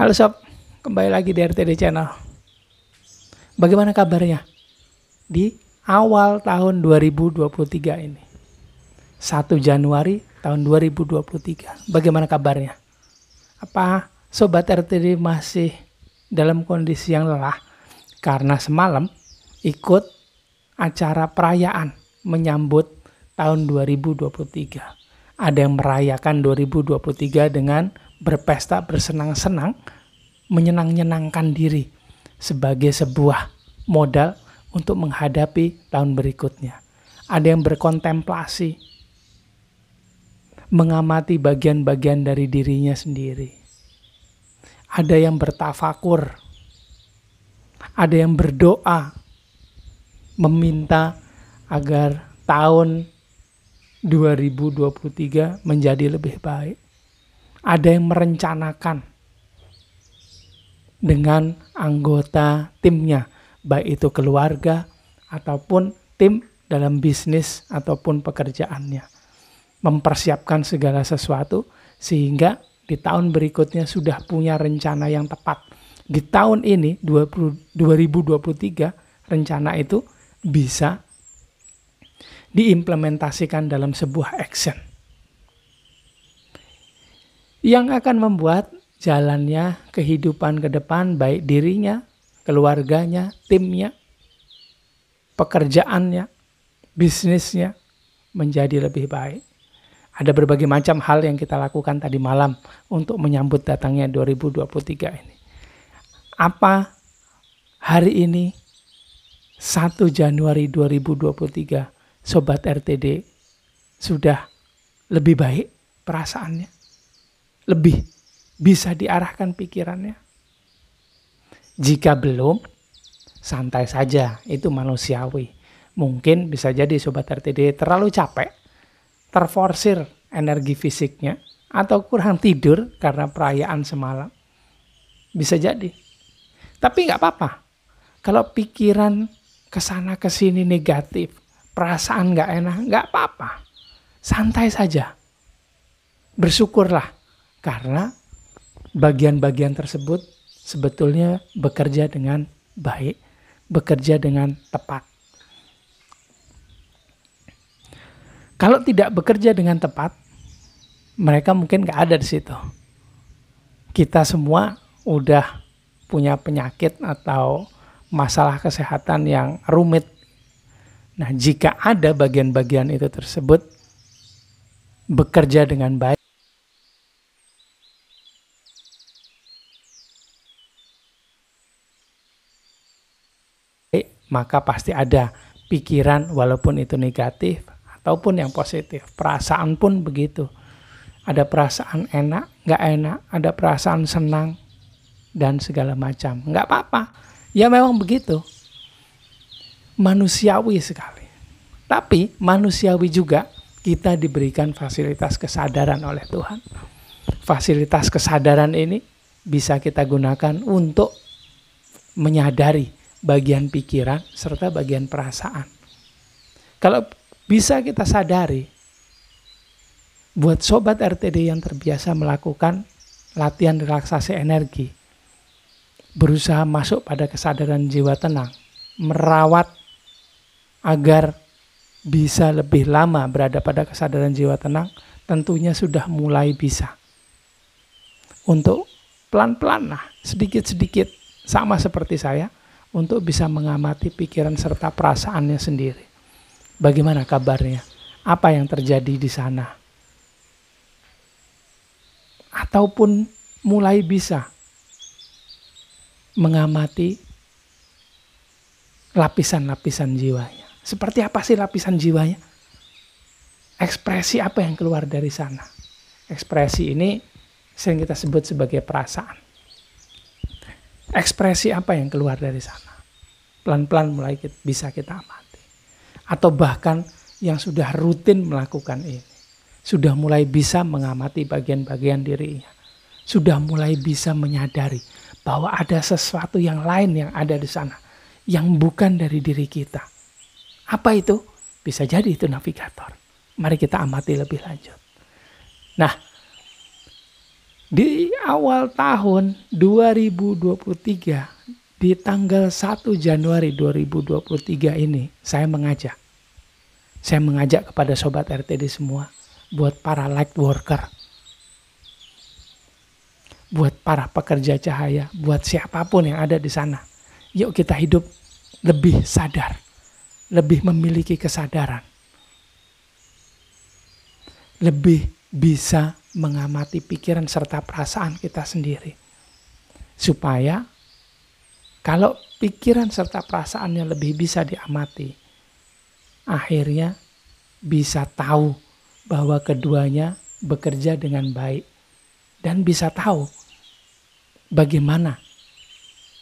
Halo sob, kembali lagi di RTD Channel. Bagaimana kabarnya di awal tahun 2023 ini? 1 Januari tahun 2023. Bagaimana kabarnya? Apa sobat RTD masih dalam kondisi yang lelah? Karena semalam ikut acara perayaan menyambut tahun 2023. Ada yang merayakan 2023 dengan berpesta bersenang-senang, menyenang-nyenangkan diri sebagai sebuah modal untuk menghadapi tahun berikutnya. Ada yang berkontemplasi, mengamati bagian-bagian dari dirinya sendiri. Ada yang bertafakur, ada yang berdoa, meminta agar tahun 2023 menjadi lebih baik. Ada yang merencanakan dengan anggota timnya, baik itu keluarga ataupun tim dalam bisnis ataupun pekerjaannya. Mempersiapkan segala sesuatu sehingga di tahun berikutnya sudah punya rencana yang tepat. Di tahun ini 2023 rencana itu bisa diimplementasikan dalam sebuah action yang akan membuat jalannya kehidupan ke depan, baik dirinya, keluarganya, timnya, pekerjaannya, bisnisnya menjadi lebih baik. Ada berbagai macam hal yang kita lakukan tadi malam untuk menyambut datangnya 2023 ini. Apa hari ini 1 Januari 2023 Sobat RTD sudah lebih baik perasaannya? Lebih bisa diarahkan pikirannya? Jika belum, santai saja, itu manusiawi. Mungkin bisa jadi Sobat RTD terlalu capek, terforsir energi fisiknya, atau kurang tidur karena perayaan semalam. Bisa jadi. Tapi nggak apa-apa. Kalau pikiran kesana kesini negatif, perasaan nggak enak, nggak apa-apa. Santai saja. Bersyukurlah. Karena bagian-bagian tersebut sebetulnya bekerja dengan baik, bekerja dengan tepat. Kalau tidak bekerja dengan tepat, mereka mungkin nggak ada di situ. Kita semua udah punya penyakit atau masalah kesehatan yang rumit. Nah, jika ada bagian-bagian itu tersebut bekerja dengan baik, maka pasti ada pikiran walaupun itu negatif ataupun yang positif. Perasaan pun begitu. Ada perasaan enak, nggak enak, ada perasaan senang, dan segala macam. Nggak apa-apa. Ya memang begitu. Manusiawi sekali. Tapi manusiawi juga kita diberikan fasilitas kesadaran oleh Tuhan. Fasilitas kesadaran ini bisa kita gunakan untuk menyadari bagian pikiran serta bagian perasaan. Kalau bisa kita sadari, buat Sobat RTD yang terbiasa melakukan latihan relaksasi energi, berusaha masuk pada kesadaran jiwa tenang, merawat agar bisa lebih lama berada pada kesadaran jiwa tenang, tentunya sudah mulai bisa. Untuk pelan-pelan lah, sedikit-sedikit, sama seperti saya, untuk bisa mengamati pikiran serta perasaannya sendiri. Bagaimana kabarnya? Apa yang terjadi di sana? Ataupun mulai bisa mengamati lapisan-lapisan jiwanya. Seperti apa sih lapisan jiwanya? Ekspresi apa yang keluar dari sana? Ekspresi ini sering kita sebut sebagai perasaan. Ekspresi apa yang keluar dari sana? Pelan-pelan mulai bisa kita amati. Atau bahkan yang sudah rutin melakukan ini. Sudah mulai bisa mengamati bagian-bagian dirinya. Sudah mulai bisa menyadari bahwa ada sesuatu yang lain yang ada di sana. Yang bukan dari diri kita. Apa itu? Bisa jadi itu navigator. Mari kita amati lebih lanjut. Nah, Di awal tahun 2023, di tanggal 1 Januari 2023 ini, saya mengajak kepada Sobat RTD semua, buat para light worker, buat para pekerja cahaya, buat siapapun yang ada di sana. Yuk kita hidup lebih sadar, lebih memiliki kesadaran, lebih bisa mengamati pikiran serta perasaan kita sendiri. Supaya kalau pikiran serta perasaannya lebih bisa diamati, akhirnya bisa tahu bahwa keduanya bekerja dengan baik dan bisa tahu bagaimana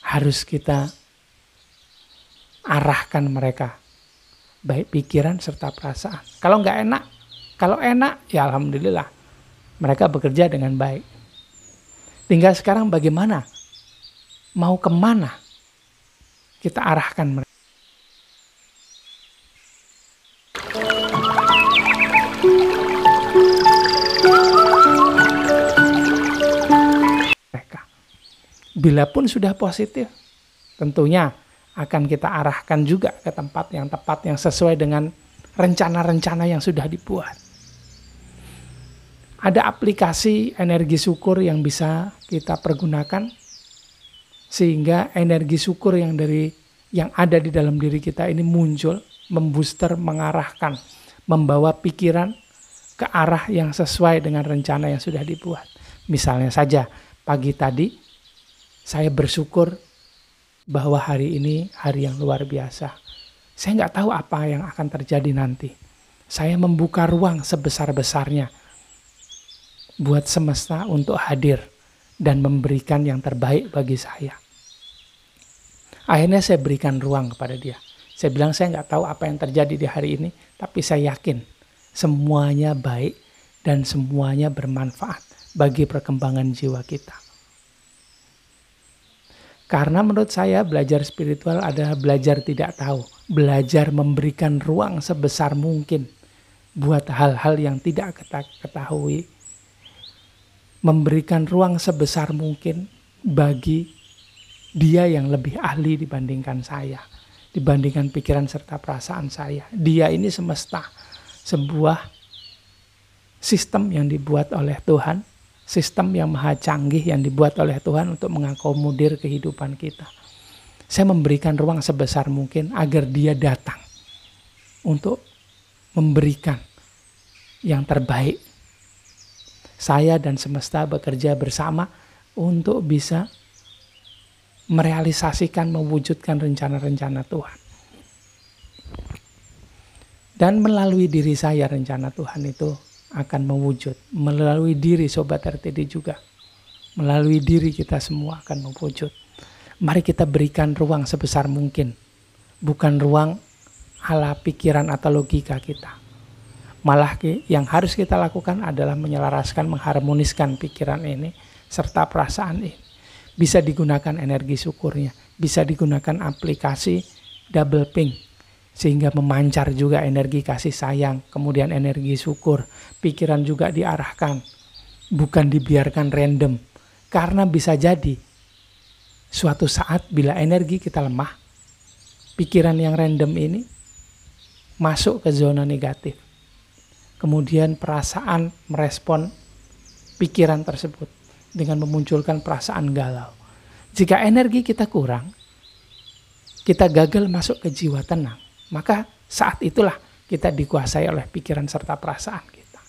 harus kita arahkan mereka, baik pikiran serta perasaan. Kalau enak ya alhamdulillah mereka bekerja dengan baik. Tinggal sekarang bagaimana, mau kemana kita arahkan mereka. Bila pun sudah positif, tentunya akan kita arahkan juga ke tempat yang tepat yang sesuai dengan rencana-rencana yang sudah dibuat. Ada aplikasi energi syukur yang bisa kita pergunakan sehingga energi syukur yang ada di dalam diri kita ini muncul, membooster, mengarahkan, membawa pikiran ke arah yang sesuai dengan rencana yang sudah dibuat. Misalnya saja pagi tadi saya bersyukur bahwa hari ini hari yang luar biasa. Saya nggak tahu apa yang akan terjadi nanti. Saya membuka ruang sebesar-besarnya buat semesta untuk hadir dan memberikan yang terbaik bagi saya. Akhirnya saya berikan ruang kepada dia. Saya bilang saya nggak tahu apa yang terjadi di hari ini, tapi saya yakin semuanya baik dan semuanya bermanfaat bagi perkembangan jiwa kita. Karena menurut saya belajar spiritual adalah belajar tidak tahu, belajar memberikan ruang sebesar mungkin buat hal-hal yang tidak kita ketahui. Memberikan ruang sebesar mungkin bagi dia yang lebih ahli dibandingkan saya, dibandingkan pikiran serta perasaan saya. Dia ini semesta, sebuah sistem yang dibuat oleh Tuhan, sistem yang maha canggih yang dibuat oleh Tuhan untuk mengakomodir kehidupan kita. Saya memberikan ruang sebesar mungkin agar dia datang untuk memberikan yang terbaik. Saya dan semesta bekerja bersama untuk bisa merealisasikan, mewujudkan rencana-rencana Tuhan. Dan melalui diri saya rencana Tuhan itu akan mewujud. Melalui diri Sobat RTD juga. Melalui diri kita semua akan mewujud. Mari kita berikan ruang sebesar mungkin. Bukan ruang ala pikiran atau logika kita. Malah yang harus kita lakukan adalah menyelaraskan, mengharmoniskan pikiran ini serta perasaan ini. Bisa digunakan energi syukurnya, bisa digunakan aplikasi double ping sehingga memancar juga energi kasih sayang, kemudian energi syukur. Pikiran juga diarahkan, bukan dibiarkan random. Karena bisa jadi suatu saat bila energi kita lemah, pikiran yang random ini masuk ke zona negatif. Kemudian perasaan merespon pikiran tersebut dengan memunculkan perasaan galau. Jika energi kita kurang, kita gagal masuk ke jiwa tenang, maka saat itulah kita dikuasai oleh pikiran serta perasaan kita.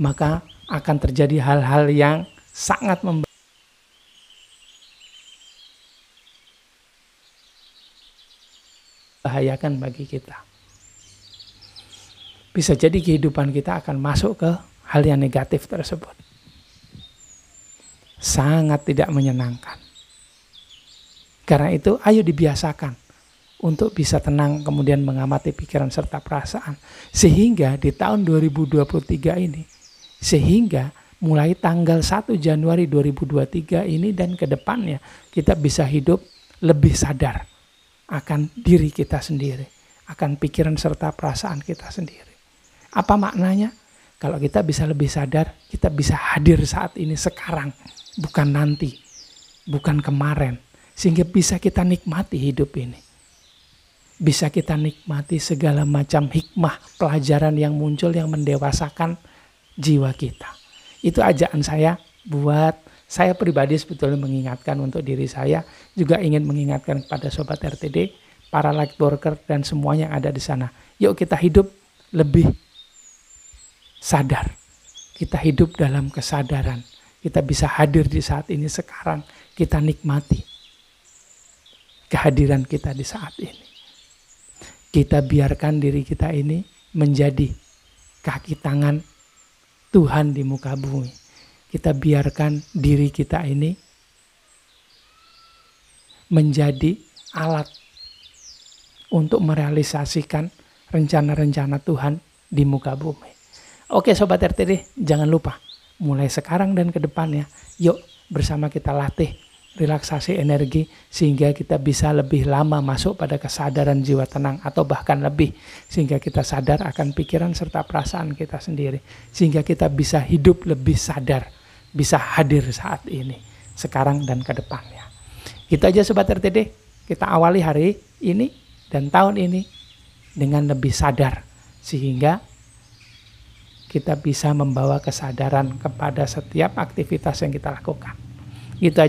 Maka akan terjadi hal-hal yang sangat membahayakan bagi kita. Bisa jadi kehidupan kita akan masuk ke hal yang negatif tersebut. Sangat tidak menyenangkan. Karena itu ayo dibiasakan untuk bisa tenang kemudian mengamati pikiran serta perasaan. Sehingga di tahun 2023 ini, sehingga mulai tanggal 1 Januari 2023 ini dan ke depannya kita bisa hidup lebih sadar akan diri kita sendiri, akan pikiran serta perasaan kita sendiri. Apa maknanya? Kalau kita bisa lebih sadar, kita bisa hadir saat ini sekarang, bukan nanti, bukan kemarin. Sehingga bisa kita nikmati hidup ini. Bisa kita nikmati segala macam hikmah, pelajaran yang muncul yang mendewasakan jiwa kita. Itu ajakan saya buat saya pribadi, sebetulnya mengingatkan untuk diri saya, juga ingin mengingatkan kepada Sobat RTD, para light worker dan semuanya yang ada di sana. Yuk kita hidup lebih sadar. Kita hidup dalam kesadaran. Kita bisa hadir di saat ini sekarang. Kita nikmati kehadiran kita di saat ini. Kita biarkan diri kita ini menjadi kaki tangan Tuhan di muka bumi. Kita biarkan diri kita ini menjadi alat untuk merealisasikan rencana-rencana Tuhan di muka bumi. Oke Sobat RTD, jangan lupa mulai sekarang dan ke depannya, yuk bersama kita latih relaksasi energi sehingga kita bisa lebih lama masuk pada kesadaran jiwa tenang atau bahkan lebih, sehingga kita sadar akan pikiran serta perasaan kita sendiri, sehingga kita bisa hidup lebih sadar, bisa hadir saat ini, sekarang dan ke depannya. Gitu aja Sobat RTD, kita awali hari ini dan tahun ini dengan lebih sadar, sehingga kita bisa membawa kesadaran kepada setiap aktivitas yang kita lakukan. Gitu aja.